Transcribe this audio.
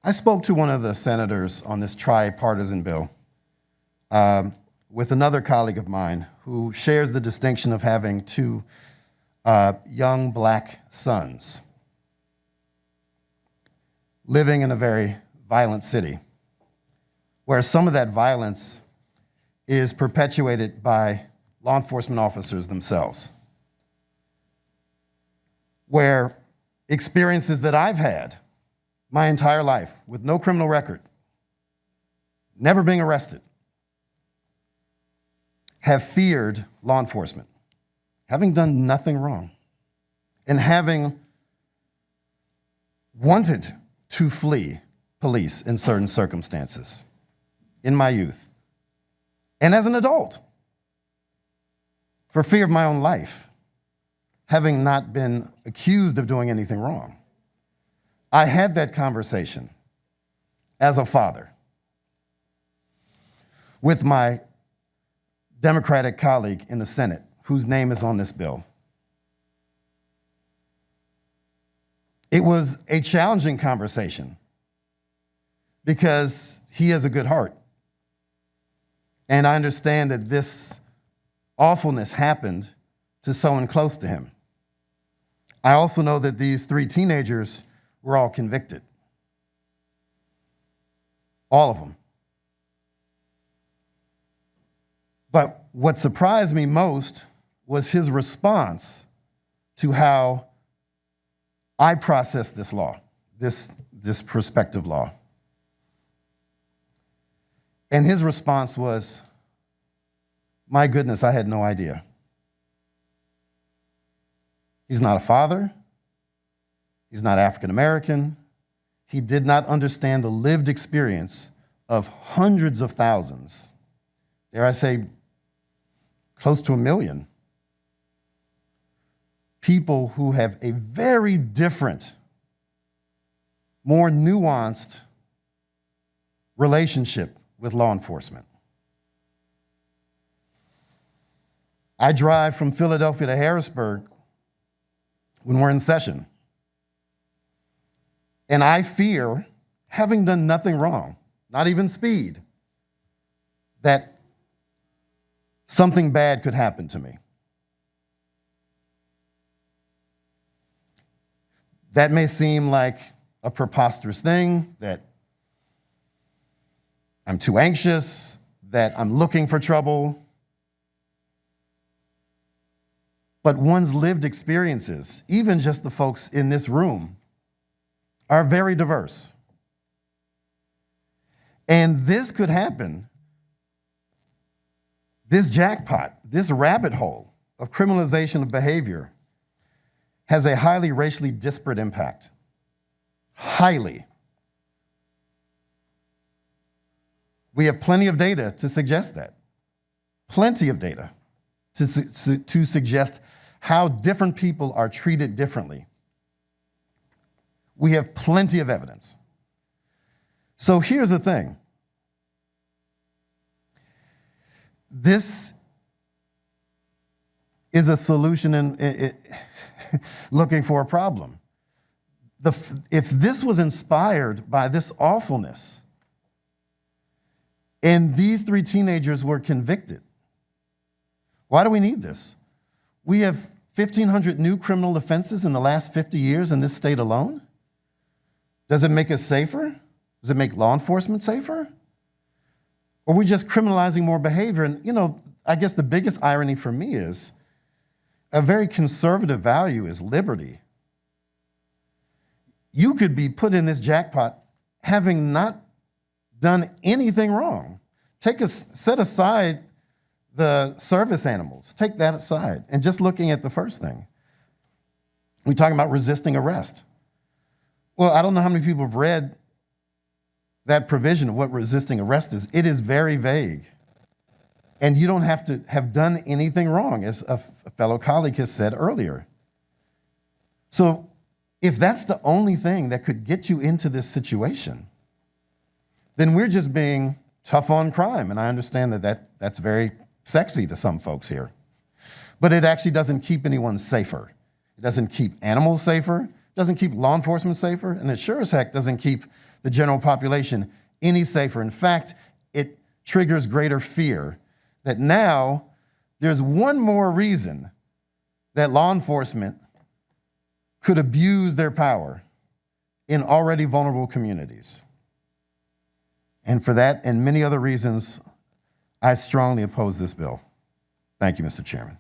I spoke to one of the senators on this tripartisan bill with another colleague of mine who shares the distinction of having two young black sons living in a very violent city, where some of that violence is perpetuated by law enforcement officers themselves, where experiences that I've had my entire life with no criminal record, never being arrested, have feared law enforcement, having done nothing wrong, and having wanted to flee police in certain circumstances in my youth and as an adult for fear of my own life, having not been accused of doing anything wrong. I had that conversation as a father with my Democratic colleague in the Senate, whose name is on this bill. It was a challenging conversation because he has a good heart. And I understand that this awfulness happened to someone close to him. I also know that these three teenagers were all convicted. All of them. But what surprised me most was his response to how I processed this law, this prospective law. And his response was, my goodness, I had no idea. He's not a father. He's not African American. He did not understand the lived experience of hundreds of thousands, dare I say, close to 1 million people who have a very different, more nuanced relationship with law enforcement. I drive from Philadelphia to Harrisburg when we're in session, and I fear, having done nothing wrong, not even speed, that something bad could happen to me. That may seem like a preposterous thing, that I'm too anxious, that I'm looking for trouble. But one's lived experiences, even just the folks in this room, are very diverse. And this could happen. This jackpot, this rabbit hole of criminalization of behavior has a highly racially disparate impact. Highly. We have plenty of data to suggest that. Plenty of data to suggest how different people are treated differently. We have plenty of evidence. So here's the thing. This is a solution in looking for a problem. If this was inspired by this awfulness, and these three teenagers were convicted, why do we need this? We have 1,500 new criminal offenses in the last 50 years in this state alone. Does it make us safer? Does it make law enforcement safer? Or are we just criminalizing more behavior? And, I guess the biggest irony for me is a very conservative value is liberty. You could be put in this jackpot having not done anything wrong. Set aside the service animals. Take that aside. And just looking at the first thing, we're talking about resisting arrest. Well, I don't know how many people have read that provision of what resisting arrest is. It is very vague. And you don't have to have done anything wrong, as a fellow colleague has said earlier. So if that's the only thing that could get you into this situation, then we're just being tough on crime. And I understand that's very sexy to some folks here. But it actually doesn't keep anyone safer. It doesn't keep animals safer. It doesn't keep law enforcement safer. And it sure as heck doesn't keep the general population any safer. In fact, it triggers greater fear that now there's one more reason that law enforcement could abuse their power in already vulnerable communities. And for that and many other reasons, I strongly oppose this bill. Thank you, Mr. Chairman.